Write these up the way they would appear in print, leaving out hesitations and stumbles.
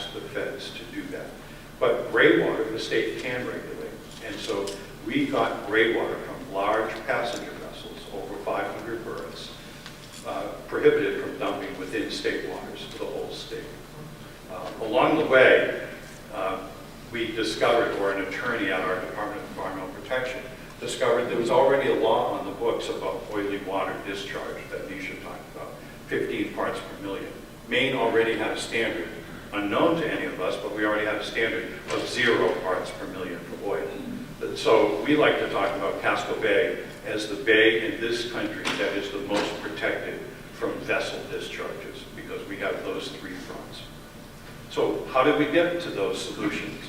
ask the feds to do that. But gray water, the state can regulate. And so we got gray water from large passenger vessels, over 500 berths, prohibited from dumping within state waters for the whole state. Along the way, we discovered, or an attorney at our Department of Environmental Protection discovered there was already a law on the books about oily water discharge that Nisha talked about, 15 parts per million. Maine already had a standard, unknown to any of us, but we already had a standard of 0 parts per million for oil. So we like to talk about Casco Bay as the bay in this country that is the most protected from vessel discharges, because we have those 3 fronts. So how did we get to those solutions?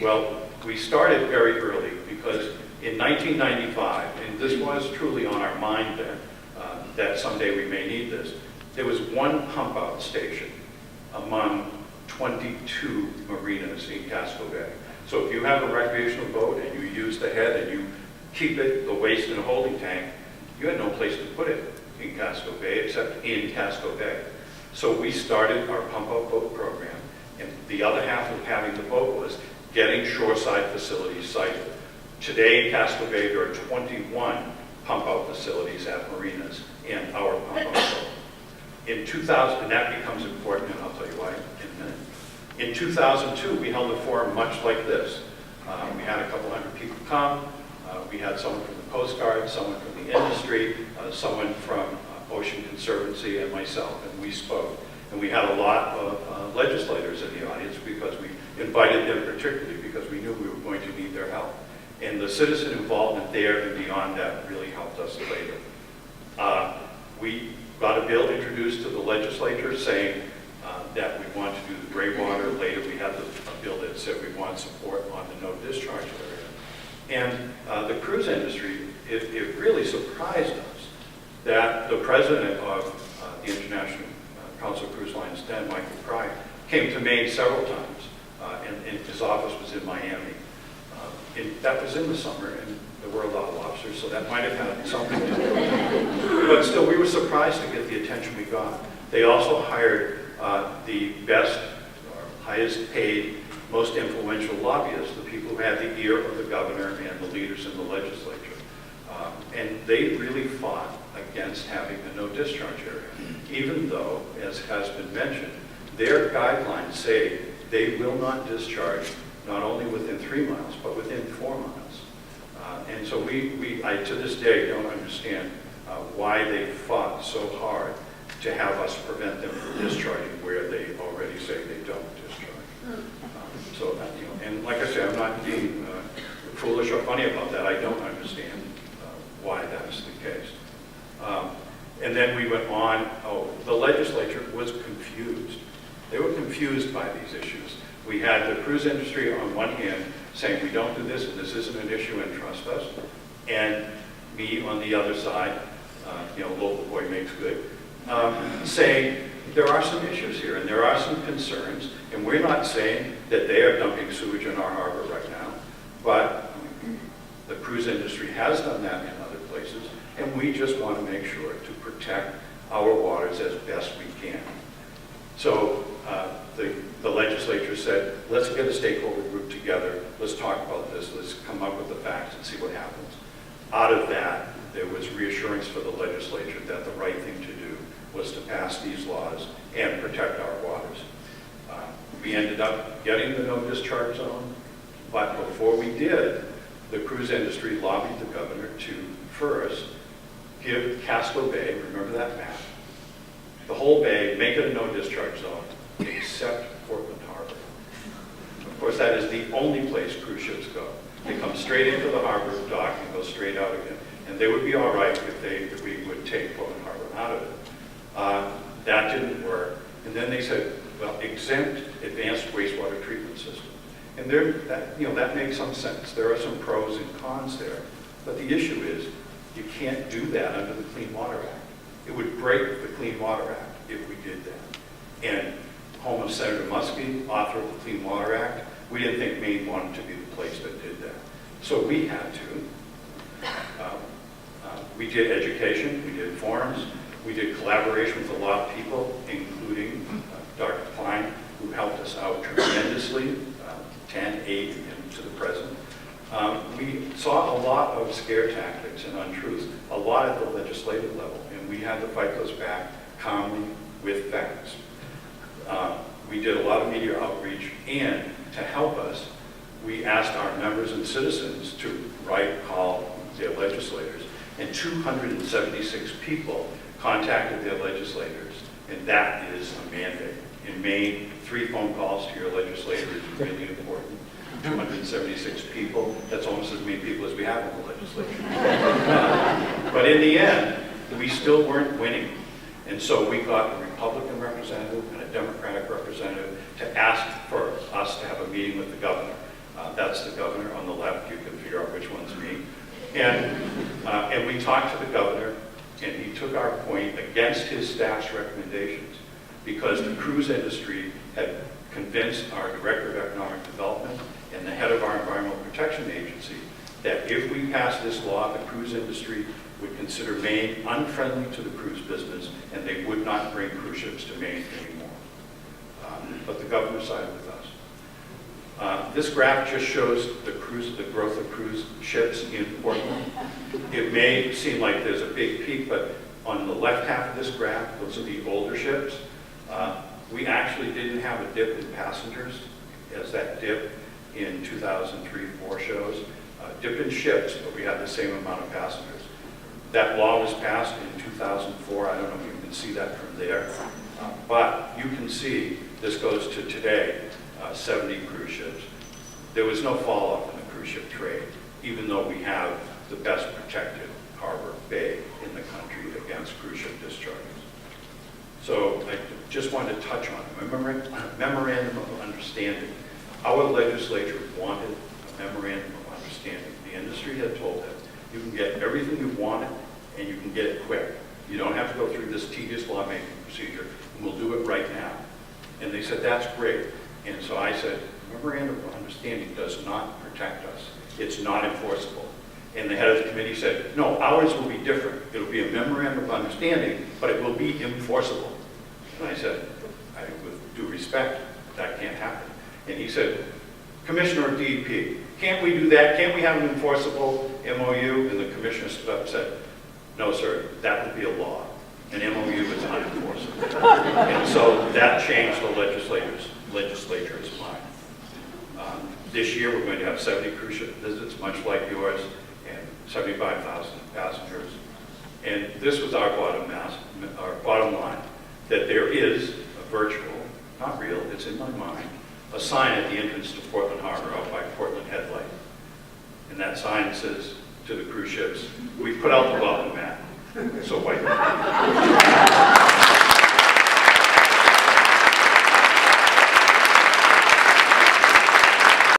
Well, we started very early, because in 1995, and this was truly on our mind then, that someday we may need this, there was 1 pump out station among 22 marinas in Casco Bay. So if you have a recreational boat and you use the head and you keep it, the waste in a holding tank, you had no place to put it in Casco Bay except in Casco Bay. So we started our pump out boat program, and the other half of having the boat was getting shoreside facilities sited. Today in Casco Bay there are 21 pump out facilities at marinas and our pump out boat. In 2000, and that becomes important, and I'll tell you why in a minute. In 2002, we held a forum much like this. We had a couple hundred people come. We had someone from the Coast Guard, someone from the industry, someone from Ocean Conservancy, and myself, and we spoke. And we had a lot of legislators in the audience, because we invited them particularly because we knew we were going to need their help. And the citizen involvement there and beyond that really helped us later. We got a bill introduced to the legislature saying that we want to do the gray water. Later we had a bill that said we want support on the no discharge area. And the cruise industry, it really surprised us that the president of the International Council of Cruise Lines then, Michael Pry, came to Maine several times, and his office was in Miami. And that was in the summer, and there were a lot of lobsters, so that might have had something to do with it. But still, we were surprised to get the attention we got. They also hired the best, or highest paid, most influential lobbyists, the people who had the ear of the governor and the leaders in the legislature. And they really fought against having a no discharge area, even though, as has been mentioned, their guidelines say they will not discharge not only within 3 miles, but within 4 miles. And so I to this day don't understand why they fought so hard to have us prevent them from discharging where they already say they don't discharge. And like I say, I'm not being foolish or funny about that. I don't understand why that's the case. And then we went on, the legislature was confused. They were confused by these issues. We had the cruise industry on one hand saying we don't do this and this isn't an issue and trust us, and me on the other side, local boy makes good, saying there are some issues here and there are some concerns, and we're not saying that they are dumping sewage in our harbor right now, but the cruise industry has done that in other places, and we just want to make sure to protect our waters as best we can. So the legislature said, let's get a stakeholder group together, let's talk about this, let's come up with the facts and see what happens. Out of that, there was reassurance for the legislature that the right thing to do was to pass these laws and protect our waters. We ended up getting the no discharge zone, but before we did, the cruise industry lobbied the governor to first give Casco Bay, remember that map, the whole bay, make it a no discharge zone, except Portland Harbor. Of course, that is the only place cruise ships go. They come straight into the harbor, dock, and go straight out again. And they would be all right if we would take Portland Harbor out of it. That didn't work. And then they said, well, exempt advanced wastewater treatment system. And that makes some sense. There are some pros and cons there. But the issue is, you can't do that under the Clean Water Act. It would break the Clean Water Act if we did that. And home of Senator Muskie, author of the Clean Water Act, we didn't think Maine wanted to be the place that did that. So we had to. We did education, we did forums, we did collaboration with a lot of people, including Dr. Klein, who helped us us out tremendously, 10, 8, and to the present. We saw a lot of scare tactics and untruths, a lot at the legislative level, and we had to fight those back calmly with facts. We did a lot of media outreach, and to help us, we asked our members and citizens to call their legislators, and 276 people contacted their legislators, and that is a mandate. In Maine, 3 phone calls to your legislator is really important. 276 people, that's almost as many people as we have in the legislature. But in the end, we still weren't winning. And so we got a Republican representative and a Democratic representative to ask for us to have a meeting with the governor. That's the governor on the left. You can figure out which one's me. And we talked to the governor, and he took our point against his staff's recommendations because the cruise industry had convinced our Director of Economic Development and the head of our Environmental Protection Agency that if we passed this law, the cruise industry would consider Maine unfriendly to the cruise business, and they would not bring cruise ships to Maine anymore. But the governor sided with us. This graph just shows the growth of cruise ships in Portland. It may seem like there's a big peak, but on the left half of this graph, those are the older ships. We actually didn't have a dip in passengers as that dip in 2003-4 shows. Dip in ships, but we had the same amount of passengers. That law was passed in 2004. I don't know if you can see that from there. But you can see this goes to today, 70 cruise ships. There was no fall off in the cruise ship trade, even though we have the best protected harbor bay in the country against cruise ship discharges. So I just wanted to touch on a memorandum of understanding. Our legislature wanted a memorandum of understanding. The industry had told them, you can get everything you wanted and you can get it quick. You don't have to go through this tedious lawmaking procedure, and we'll do it right now. And they said, that's great. And so I said, memorandum of understanding does not protect us. It's not enforceable. And the head of the committee said, no, ours will be different. It'll be a memorandum of understanding, but it will be enforceable. And I said, with due respect, that can't happen. And he said, Commissioner of DEP, can't we do that? Can't we have an enforceable MOU? And the commissioner stood up and said, no, sir, that would be a law. An MOU is unenforceable. And so that changed the legislature's mind. This year, we're going to have 70 cruise ship visits, much like yours, and 75,000 passengers. And this was our bottom line, that there is a virtual, not real, it's in my mind, a sign at the entrance to Portland Harbor out by Portland Headlight. And that sign says to the cruise ships, we put out the welcome mat, so wipe it.